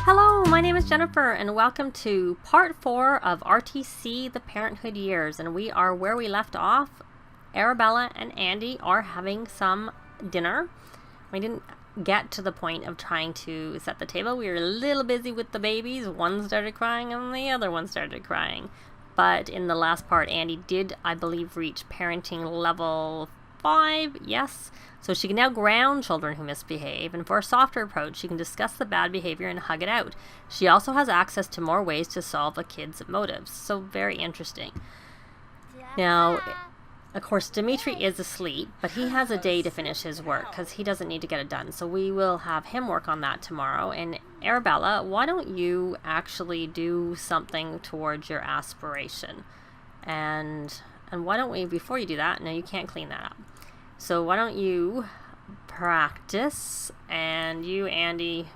Hello, my name is Jennifer and welcome to part 4 of R.T.C. the Parenthood years, and we are where we left off. Arabella and Andi are having some dinner. We didn't get to the point of trying to set the table. We were a little busy with the babies. One started crying and the other one started crying. But in the last part, Andi did, I believe, reach parenting level 5, yes. So she can now ground children who misbehave, and for a softer approach, she can discuss the bad behavior and hug it out. She also has access to more ways to solve a kid's motives. So very interesting. Now, of course, Dimitri is asleep, but he has a day to finish his work because he doesn't need to get it done. So we will have him work on that tomorrow. And Arabella, why don't you actually do something towards your aspiration? And why don't we, before you do that, no, you can't clean that up. So why don't you practice, and you, Andi,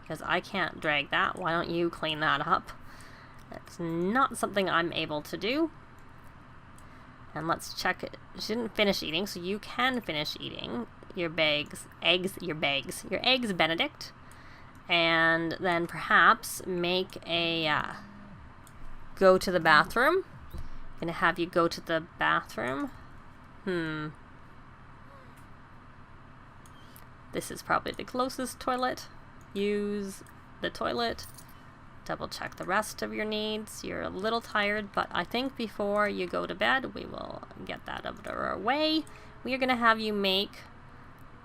because I can't drag that, why don't you clean that up? That's not something I'm able to do. And let's check it. She didn't finish eating, so you can finish eating your eggs Benedict. And then perhaps make a, go to the bathroom. I'm gonna have you go to the bathroom. This is probably the closest toilet. Use the toilet. Double check the rest of your needs. You're a little tired, but I think before you go to bed, we will get that out of our way. We are going to have you make,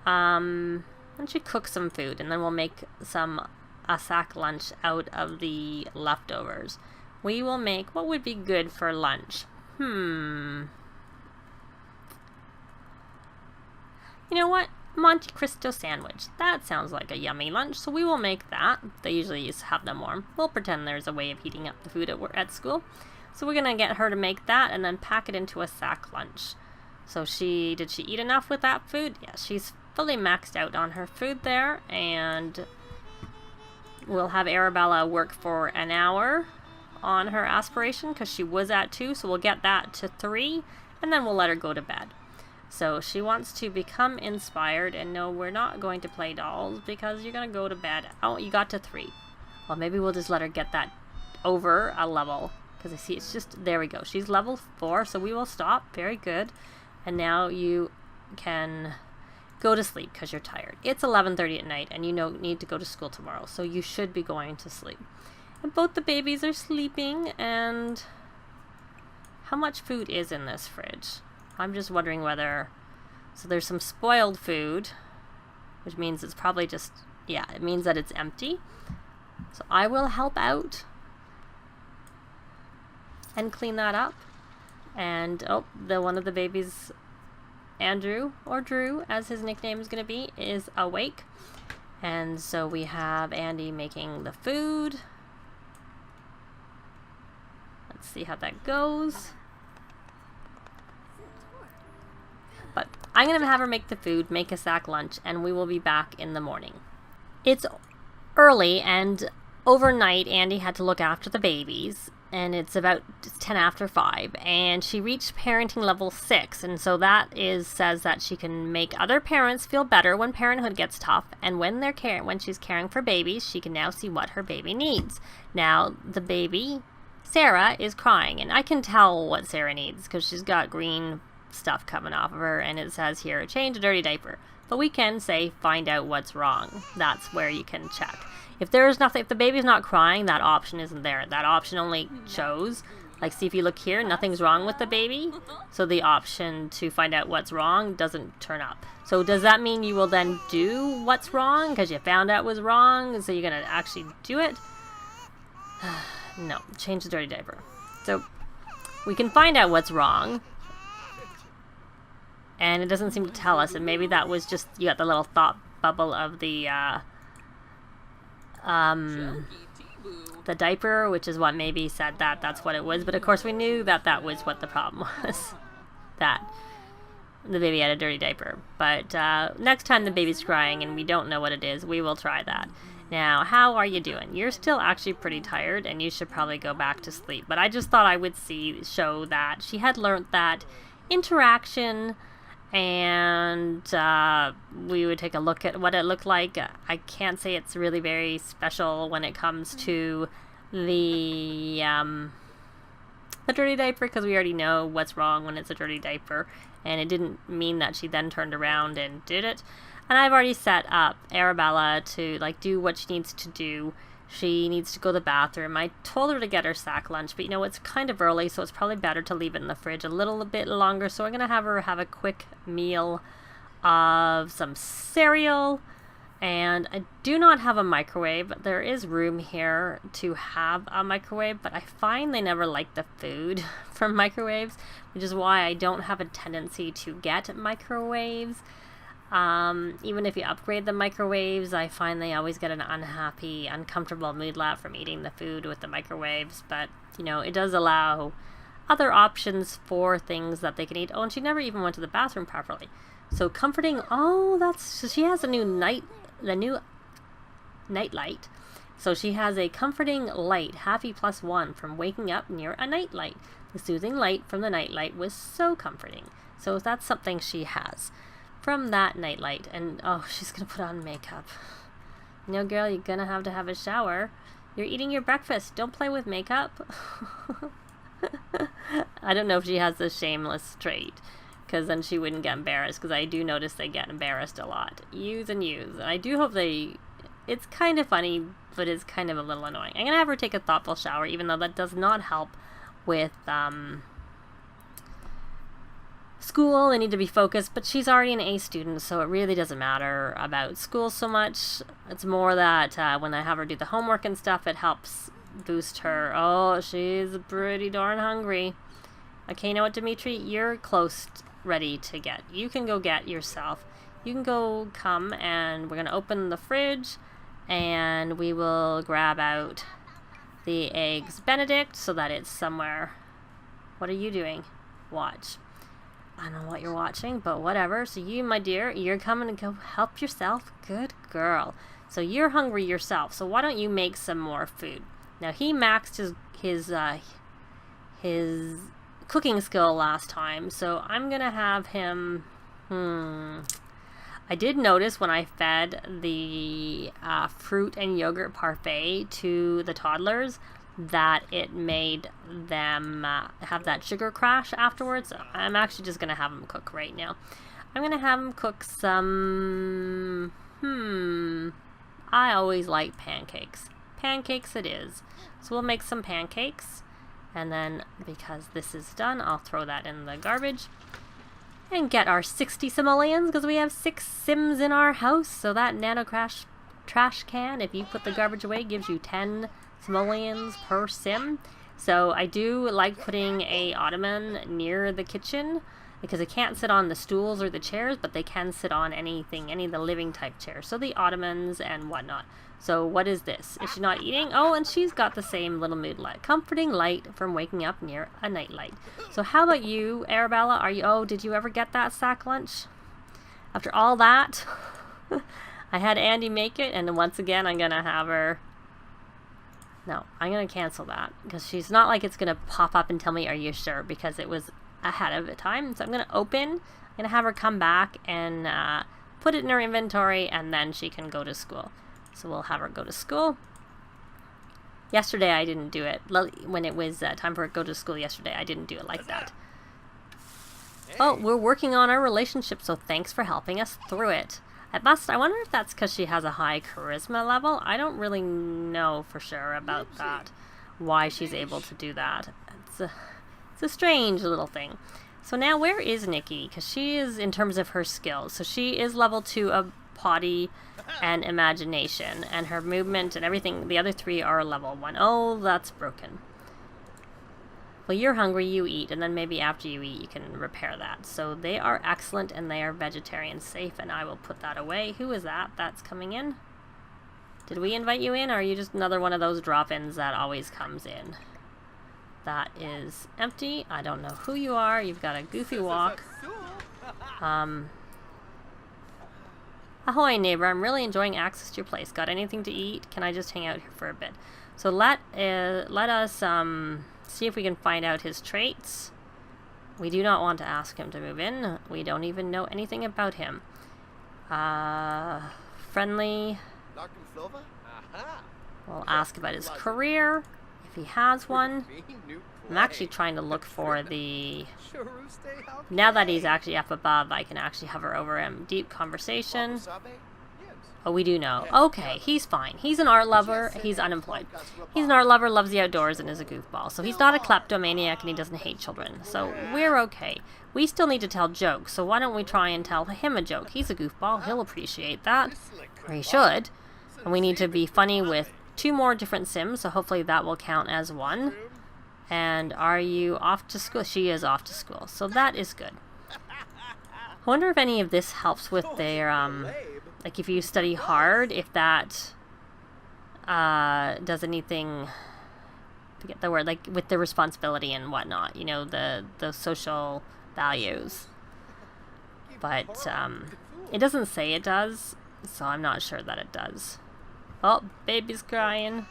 why don't you cook some food, and then we'll make a sack lunch out of the leftovers. We will make, what would be good for lunch? You know what? Monte Cristo sandwich. That sounds like a yummy lunch, so we will make that. They usually used to have them warm. We'll pretend there's a way of heating up the food at school. So we're going to get her to make that and then pack it into a sack lunch. So did she eat enough with that food? Yeah, she's fully maxed out on her food there, and we'll have Arabella work for an hour on her aspiration because she was at 2, so we'll get that to 3, and then we'll let her go to bed. So she wants to become inspired, and no, we're not going to play dolls because you're going to go to bed. Oh, you got to 3. Well, maybe we'll just let her get that over a level, because I see it's just, there we go. She's level 4, so we will stop. Very good. And now you can go to sleep because you're tired. It's 11:30 at night, and you need to go to school tomorrow, so you should be going to sleep. And both the babies are sleeping, and how much food is in this fridge? I'm just wondering whether, so there's some spoiled food, which means it's probably just, yeah, it means that it's empty. So I will help out and clean that up. And, oh, one of the babies, Andrew, or Drew, as his nickname is going to be, is awake. And so we have Andi making the food. Let's see how that goes. But I'm going to have her make the food, make a sack lunch, and we will be back in the morning. It's early, and overnight Andi had to look after the babies, and it's 10 after 5, and she reached parenting level 6, and so that says that she can make other parents feel better when parenthood gets tough, and when she's caring for babies, she can now see what her baby needs. Now, the baby, Sarah, is crying, and I can tell what Sarah needs because she's got green stuff coming off of her, and it says here, change a dirty diaper. But we can say, find out what's wrong. That's where you can check. If the baby's not crying, that option isn't there. That option only shows, like, see if you look here, nothing's wrong with the baby. So the option to find out what's wrong doesn't turn up. So does that mean you will then do what's wrong because you found out was wrong? So you're going to actually do it? No, change the dirty diaper. So we can find out what's wrong. And it doesn't seem to tell us, and maybe that was just, you got the little thought bubble of the diaper, which is what maybe said that's what it was. But of course we knew that was what the problem was, that the baby had a dirty diaper. But next time the baby's crying and we don't know what it is, we will try that. Now, how are you doing? You're still actually pretty tired, and you should probably go back to sleep. But I just thought I would show that she had learned that interaction and we would take a look at what it looked like. I can't say it's really very special when it comes to the dirty diaper, because we already know what's wrong when it's a dirty diaper, and it didn't mean that she then turned around and did it. And I've already set up Arabella to like do what she needs to do. She needs to go to the bathroom. I told her to get her sack lunch, but you know, it's kind of early, so it's probably better to leave it in the fridge a little bit longer. So I'm going to have her have a quick meal of some cereal. And I do not have a microwave. There is room here to have a microwave, but I find they never like the food from microwaves, which is why I don't have a tendency to get microwaves. Even if you upgrade the microwaves, I find they always get an unhappy, uncomfortable moodlet from eating the food with the microwaves. But, you know, it does allow other options for things that they can eat. Oh, and she never even went to the bathroom properly. So comforting, so she has the new night light. So she has a comforting light, Happy +1, from waking up near a night light. The soothing light from the night light was so comforting. So that's something she has from that night light. And she's gonna put on makeup. No, girl, you're gonna have to have a shower. You're eating your breakfast. Don't play with makeup. I don't know if she has the shameless trait, because then she wouldn't get embarrassed, because I do notice they get embarrassed a lot. Use. And I do hope it's kind of funny, but it's kind of a little annoying. I'm going to have her take a thoughtful shower, even though that does not help with school. They need to be focused, but she's already an A student, so it really doesn't matter about school so much. It's more that when I have her do the homework and stuff, it helps boost her. Oh, she's pretty darn hungry. Okay, you know what, Dimitri? You're close, ready to get. You can go get yourself. You can go come, and we're going to open the fridge, and we will grab out the eggs Benedict so that it's somewhere. What are you doing? Watch. I don't know what you're watching, but whatever. So you, my dear, you're coming to go help yourself. Good girl. So you're hungry yourself, so why don't you make some more food? Now, he maxed his cooking skill last time, so I'm gonna have him I did notice when I fed the fruit and yogurt parfait to the toddlers that it made them have that sugar crash afterwards. So I'm actually just gonna have him cook right now. I'm gonna have him cook some I always like pancakes. Pancakes it is. So we'll make some pancakes. And then, because this is done, I'll throw that in the garbage. And get our 60 simoleons, because we have 6 Sims in our house. So that nano trash can, if you put the garbage away, gives you 10 simoleons per Sim. So I do like putting a ottoman near the kitchen, because it can't sit on the stools or the chairs, but they can sit on anything, any of the living type chairs. So the ottomans and whatnot. So what is this? Is she not eating? Oh, and she's got the same little mood light. Comforting light from waking up near a night light. So how about you, Arabella? Did you ever get that sack lunch? After all that, I had Andi make it, and once again, I'm going to have her... No, I'm going to cancel that, because she's not like it's going to pop up and tell me, are you sure? Because it was ahead of the time. So I'm going to open, I'm going to have her come back and put it in her inventory, and then she can go to school. So we'll have her go to school. Yesterday I didn't do it. When it was time for her to go to school yesterday, I didn't do it like that. Oh, we're working on our relationship, so thanks for helping us through it. I wonder if that's because she has a high charisma level. I don't really know for sure about that, why she's able to do that. It's a strange little thing. So now where is Nikki? Because she is, in terms of her skills, so she is level 2 of potty and imagination, and her movement and everything. The other 3 are level 1. Oh, that's broken. Well, you're hungry, you eat, and then maybe after you eat you can repair that. So they are excellent, and they are vegetarian safe, and I will put that away. Who is that that's coming in? Did we invite you in, or are you just another one of those drop-ins that always comes in? That is empty. I don't know who you are. You've got a goofy walk. Ahoy, neighbor. I'm really enjoying access to your place. Got anything to eat? Can I just hang out here for a bit? So let us see if we can find out his traits. We do not want to ask him to move in. We don't even know anything about him. Friendly. We'll ask about his career, if he has one. I'm actually trying to look for the... Now that he's actually up above, I can actually hover over him. Deep conversation. Oh, we do know. Okay, he's fine. He's an art lover. He's unemployed. He's an art lover, loves the outdoors, and is a goofball. So he's not a kleptomaniac, and he doesn't hate children. So we're okay. We still need to tell jokes, so why don't we try and tell him a joke? He's a goofball. He'll appreciate that. Or he should. And we need to be funny with 2 more different Sims, so hopefully that will count as 1. And are you off to school? She is off to school, so that is good. I wonder if any of this helps with their, like if you study hard, if that does anything, forget the word, like with the responsibility and whatnot, you know, the social values. But it doesn't say it does, so I'm not sure that it does. Oh, baby's crying.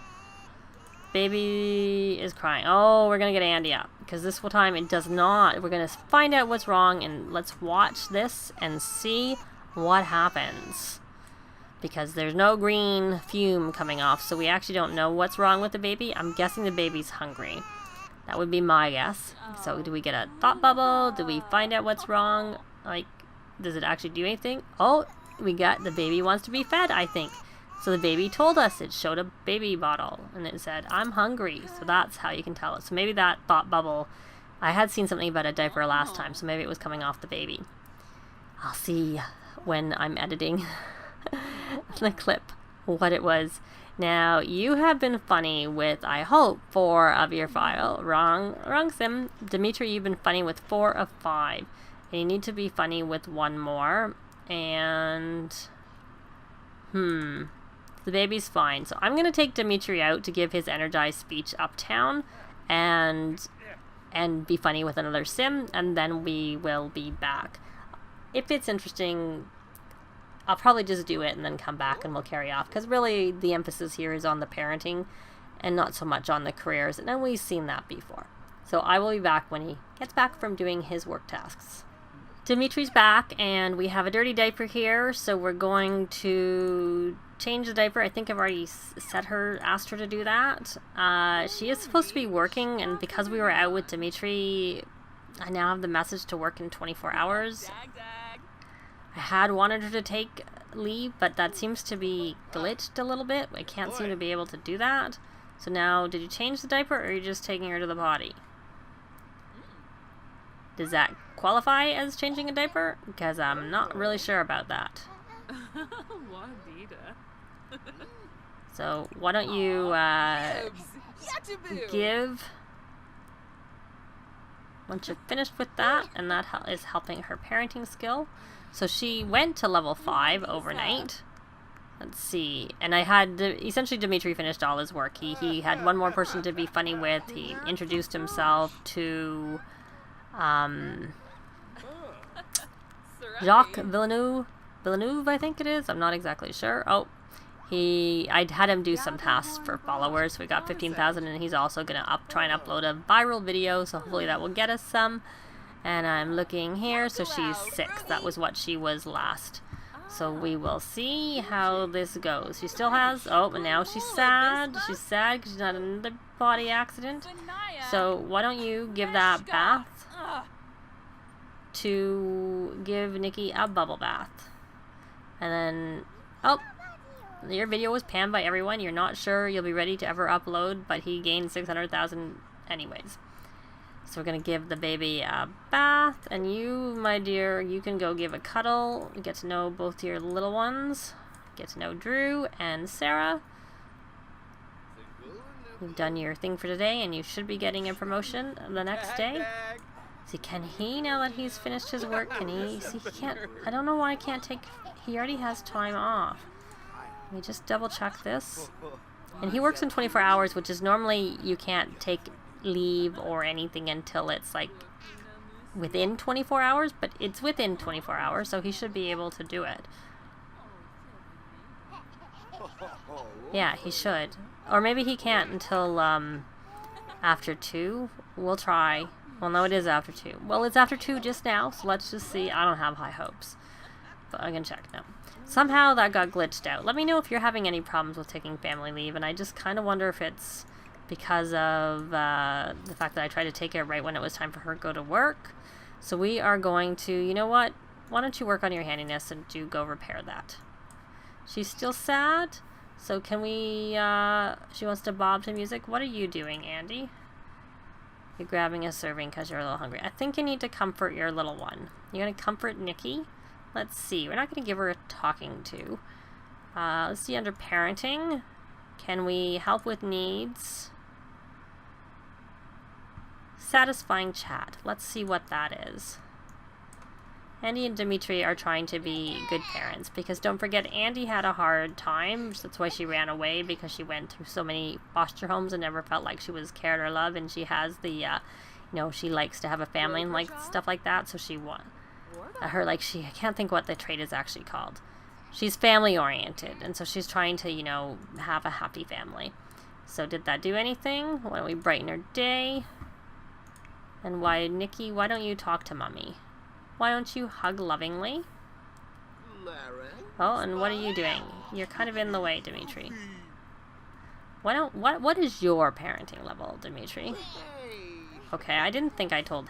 Baby is crying. Oh, we're going to get Andi up. Because this time it does not. We're going to find out what's wrong. And let's watch this and see what happens. Because there's no green fume coming off. So we actually don't know what's wrong with the baby. I'm guessing the baby's hungry. That would be my guess. So do we get a thought bubble? Do we find out what's wrong? Like, does it actually do anything? Oh, we got the baby wants to be fed, I think. So the baby told us, it showed a baby bottle, and it said, I'm hungry. So that's how you can tell it. So maybe that thought bubble, I had seen something about a diaper last time, so maybe it was coming off the baby. I'll see when I'm editing the clip what it was. Now, you have been funny with, I hope, 4 of your 5. Wrong Sim. Dimitri, you've been funny with 4 of 5. And you need to be funny with 1 more. And... the baby's fine. So I'm going to take Dimitri out to give his energized speech uptown and be funny with another Sim, and then we will be back. If it's interesting, I'll probably just do it and then come back and we'll carry off, because really the emphasis here is on the parenting and not so much on the careers, and then we've seen that before. So I will be back when he gets back from doing his work tasks. Dimitri's back, and we have a dirty diaper here, so we're going to change the diaper. I think I've already asked her to do that. She is supposed to be working, and because we were out with Dimitri, I now have the message to work in 24 hours. I had wanted her to take leave, but that seems to be glitched a little bit. I can't seem to be able to do that. So now, did you change the diaper, or are you just taking her to the potty? Does that qualify as changing a diaper? Because I'm not really sure about that. So why don't you give... Once you're finished with that, and that is helping her parenting skill. So she went to level 5 overnight. Let's see. And I had... essentially, Dimitri finished all his work. He had 1 more person to be funny with. He introduced himself to... Jacques Villeneuve, I think it is. I'm not exactly sure. Oh, I'd had him do some tasks for followers. We got 15,000, and he's also gonna try and upload a viral video. So hopefully that will get us some. And I'm looking here. So she's 6. That was what she was last. So we will see how this goes. She still has... oh, and now she's sad. She's sad because she's not in another body accident. So why don't you give that bath to give Nikki a bubble bath. And then... oh, your video was panned by everyone. You're not sure you'll be ready to ever upload, but he gained 600,000 anyways. So we're going to give the baby a bath, and you, my dear, you can go give a cuddle, get to know both your little ones, get to know Drew and Sarah. You've done your thing for today, and you should be getting a promotion the next day. See, can he, now that he's finished his work, can he, see, he can't, I don't know why I can't take, he already has time off. Let me just double check this. And he works in 24 hours, which is normally you can't take leave or anything until it's like within 24 hours, but it's within 24 hours, so he should be able to do it. Yeah, he should. Or maybe he can't until after 2. We'll try. Well, no, it is after 2. Well, it's after 2 just now, so let's just see. I don't have high hopes. But I can check now. Somehow that got glitched out. Let me know if you're having any problems with taking family leave, and I just kind of wonder if it's because of the fact that I tried to take it right when it was time for her to go to work. So we are going to, you know what? Why don't you work on your handiness and go repair that? She's still sad, so can we, she wants to bob to music. What are you doing, Andi? You're grabbing a serving because you're a little hungry. I think you need to comfort your little one. You're going to comfort Nikki? Let's see. We're not going to give her a talking to. Let's see, under parenting, can we help with needs? Satisfying chat. Let's see what that is. Andi and Dimitri are trying to be good parents, because don't forget, Andi had a hard time. That's why she ran away, because she went through so many foster homes and never felt like she was cared or loved, and she has the, you know, she likes to have a family and like stuff like that, so she won. I can't think what the trait is actually called. She's family oriented, and so she's trying to, you know, have a happy family. So did that do anything? Why don't we brighten her day? And why, Nikki, why don't you talk to Mommy? Why don't you hug lovingly? Oh, and what are you doing? You're kind of in the way, Dimitri. What is your parenting level, Dimitri? Okay, I didn't think I told.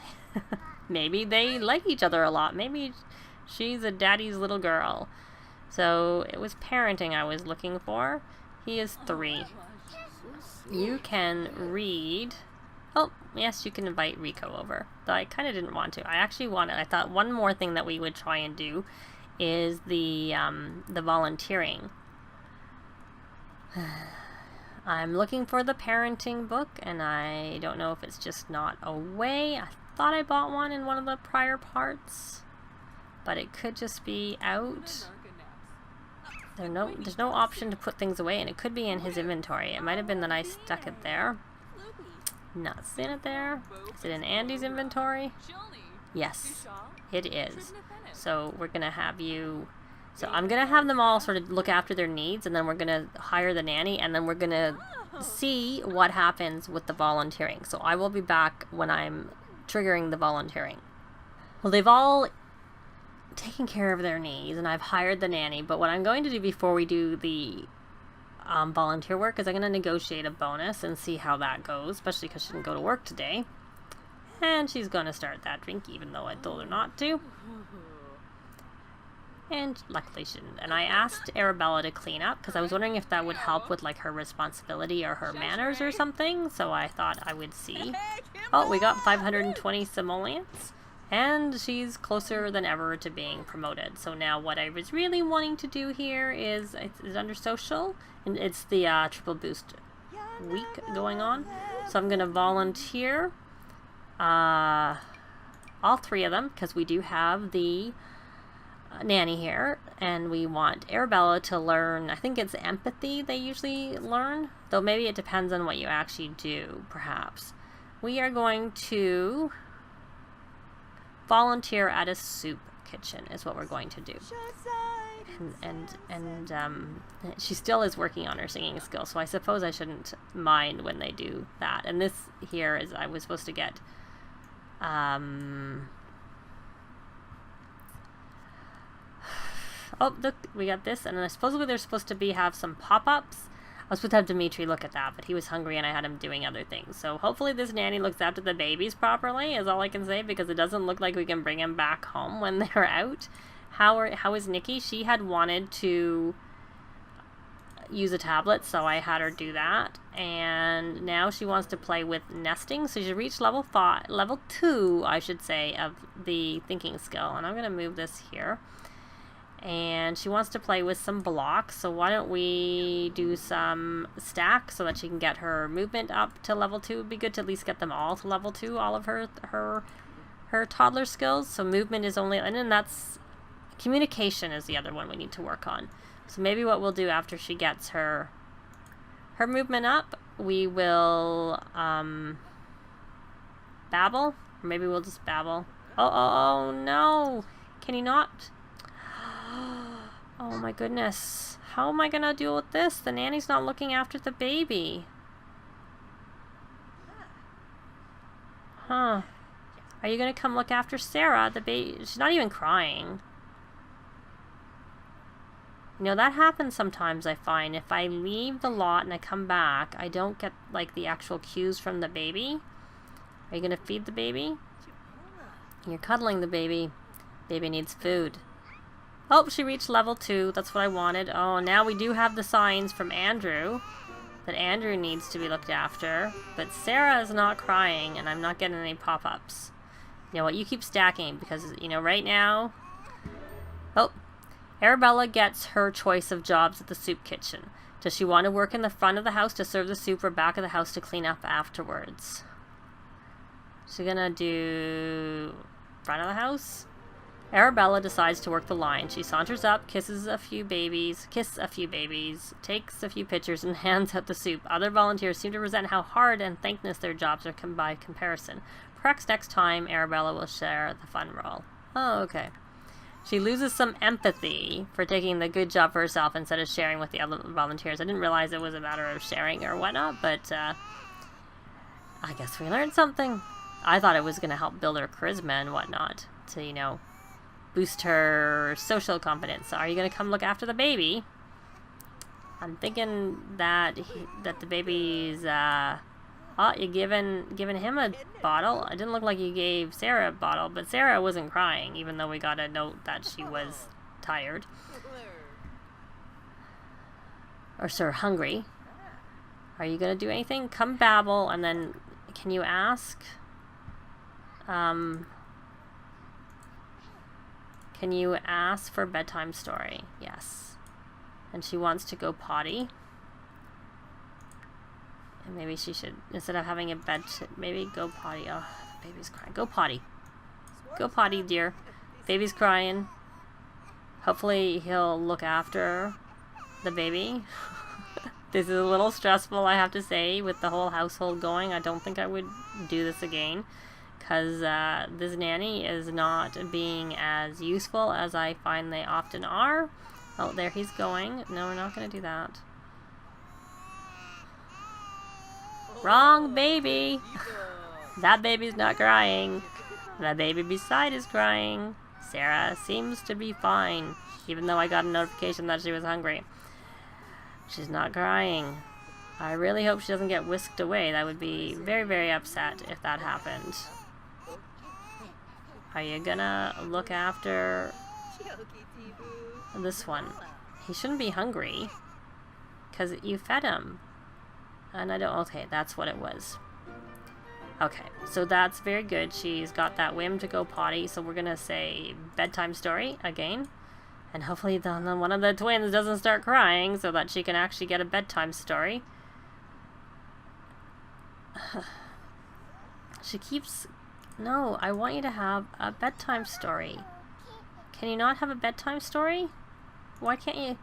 Maybe they like each other a lot. Maybe she's a daddy's little girl. So it was parenting I was looking for. He is 3. You can read. Oh, yes, you can invite Rico over. Though I kind of didn't want to. I thought one more thing that we would try and do is the volunteering. I'm looking for the parenting book, and I don't know if it's just not away. I thought I bought one in one of the prior parts, but it could just be out. There's no option to put things away, and it could be in his inventory. It might have been that I stuck it there. Not seeing it there. Is it in Andi's inventory? Yes, it is. So we're gonna have you. So I'm gonna have them all sort of look after their needs, and then we're gonna hire the nanny, and then we're gonna see what happens with the volunteering. So I will be back when I'm triggering the volunteering. Well, they've all taken care of their needs, and I've hired the nanny. But what I'm going to do before we do the volunteer work is I'm going to negotiate a bonus and see how that goes, especially because she didn't go to work today. And she's going to start that drink, even though I told her not to. And luckily she didn't. And I asked Arabella to clean up, because I was wondering if that would help with like her responsibility or her manners or something. So I thought I would see. Oh, we got 520 simoleons. And she's closer than ever to being promoted. So now what I was really wanting to do here is under social. And it's the triple boost week going on. So I'm going to volunteer all 3 of them, because we do have the nanny here. And we want Arabella to learn, I think it's empathy they usually learn. Though maybe it depends on what you actually do, perhaps. We are going to volunteer at a soup kitchen is what we're going to do. And she still is working on her singing skills, so I suppose I shouldn't mind when they do that. And this here is I was supposed to get oh, look, we got this, and then supposedly they're supposed to have some pop-ups. I was supposed to have Dimitri look at that, but he was hungry and I had him doing other things. So hopefully this nanny looks after the babies properly, is all I can say, because it doesn't look like we can bring him back home when they're out. How is Nikki? She had wanted to use a tablet, so I had her do that. And now she wants to play with nesting, so she reached level 2, I should say, of the thinking skill. And I'm going to move this here. And she wants to play with some blocks, so why don't we do some stack so that she can get her movement up to level 2. It would be good to at least get them all to level 2, all of her toddler skills. So movement is only, and then that's communication is the other one we need to work on. So maybe what we'll do after she gets her movement up, we will babble, or maybe we'll just babble. Oh no, can you not? Oh my goodness. How am I gonna deal with this? The nanny's not looking after the baby. Huh. Are you going to come look after Sarah, the baby? She's not even crying. You know, that happens sometimes, I find. If I leave the lot and I come back, I don't get, like, the actual cues from the baby. Are you going to feed the baby? You're cuddling the baby. Baby needs food. Oh, she reached level 2. That's what I wanted. Oh, now we do have the signs from Andrew that Andrew needs to be looked after. But Sarah is not crying, and I'm not getting any pop-ups. You know what? You keep stacking because, you know, right now... Oh, Arabella gets her choice of jobs at the soup kitchen. Does she want to work in the front of the house to serve the soup or back of the house to clean up afterwards? She's gonna do front of the house. Arabella decides to work the line. She saunters up, kisses a few babies, takes a few pictures, and hands out the soup. Other volunteers seem to resent how hard and thankless their jobs are by comparison. Perhaps next time Arabella will share the fun role. Oh, okay. She loses some empathy for taking the good job for herself instead of sharing with the other volunteers. I didn't realize it was a matter of sharing or whatnot, but I guess we learned something. I thought it was going to help build her charisma and whatnot to, you know, boost her social confidence. Are you going to come look after the baby? I'm thinking that the baby's, oh, you giving him a bottle? It didn't look like you gave Sarah a bottle, but Sarah wasn't crying, even though we got a note that she was tired. Or, sir, hungry. Are you going to do anything? Come babble, and then can you ask... Can you ask for a bedtime story? Yes. And she wants to go potty. And maybe she should, instead of having a bed, maybe go potty. Oh, the baby's crying. Go potty. Go potty, dear. Baby's crying. Hopefully he'll look after the baby. This is a little stressful, I have to say, with the whole household going. I don't think I would do this again. Because this nanny is not being as useful as I find they often are. Oh, there he's going. No, we're not going to do that. Wrong baby! That baby's not crying. The baby beside is crying. Sarah seems to be fine, even though I got a notification that she was hungry. She's not crying. I really hope she doesn't get whisked away. That would be very, very upset if that happened. Are you gonna look after this one? He shouldn't be hungry, because you fed him. And I don't... Okay, that's what it was. Okay, so that's very good. She's got that whim to go potty, so we're gonna say bedtime story again. And hopefully one of the twins doesn't start crying so that she can actually get a bedtime story. She keeps... No, I want you to have a bedtime story. Can you not have a bedtime story? Why can't you...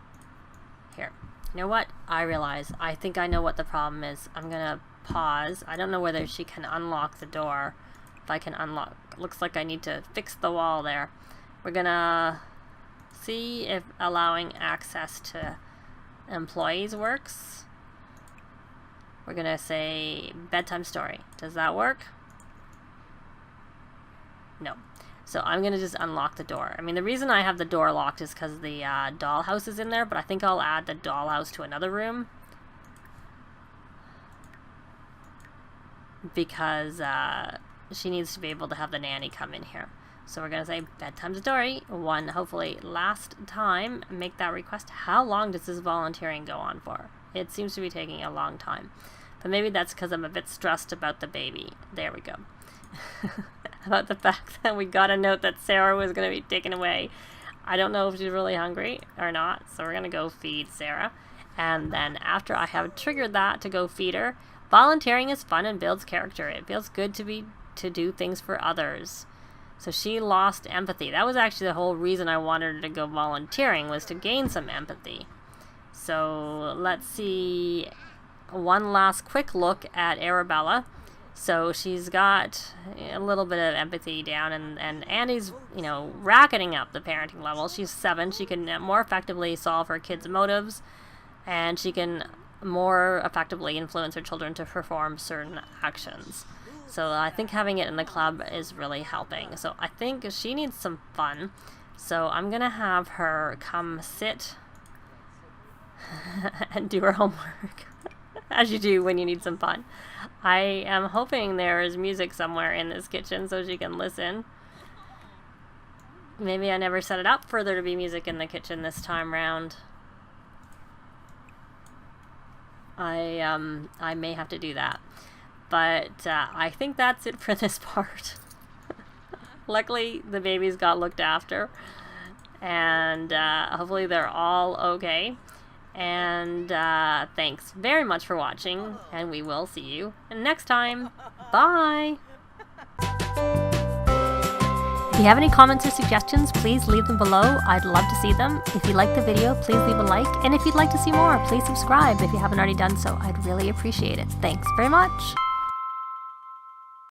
Here. You know what? I realize. I think I know what the problem is. I'm gonna pause. I don't know whether she can unlock the door. If I can unlock... Looks like I need to fix the wall there. We're gonna see if allowing access to employees works. We're gonna say bedtime story. Does that work? No. So I'm going to just unlock the door. I mean, the reason I have the door locked is because the dollhouse is in there, but I think I'll add the dollhouse to another room. Because she needs to be able to have the nanny come in here. So we're going to say bedtime story. One, hopefully, last time. Make that request. How long does this volunteering go on for? It seems to be taking a long time. But maybe that's because I'm a bit stressed about the baby. There we go. About the fact that we got a note that Sarah was going to be taken away. I don't know if she's really hungry or not, so we're going to go feed Sarah. And then after I have triggered that to go feed her, volunteering is fun and builds character. It feels good to do things for others. So she lost empathy. That was actually the whole reason I wanted her to go volunteering, was to gain some empathy. So let's see one last quick look at Arabella. So she's got a little bit of empathy down, and Andi's, you know, racketing up the parenting level. She's 7. She can more effectively solve her kids' motives, and she can more effectively influence her children to perform certain actions. So I think having it in the club is really helping. So I think she needs some fun. So I'm gonna have her come sit and do her homework, as you do when you need some fun. I am hoping there is music somewhere in this kitchen so she can listen. Maybe I never set it up for there to be music in the kitchen this time round. I may have to do that. But I think that's it for this part. Luckily, the babies got looked after. And hopefully they're all okay. And thanks very much for watching. And we will see you next time. Bye! If you have any comments or suggestions, please leave them below. I'd love to see them. If you liked the video, please leave a like. And if you'd like to see more, please subscribe if you haven't already done so. I'd really appreciate it. Thanks very much.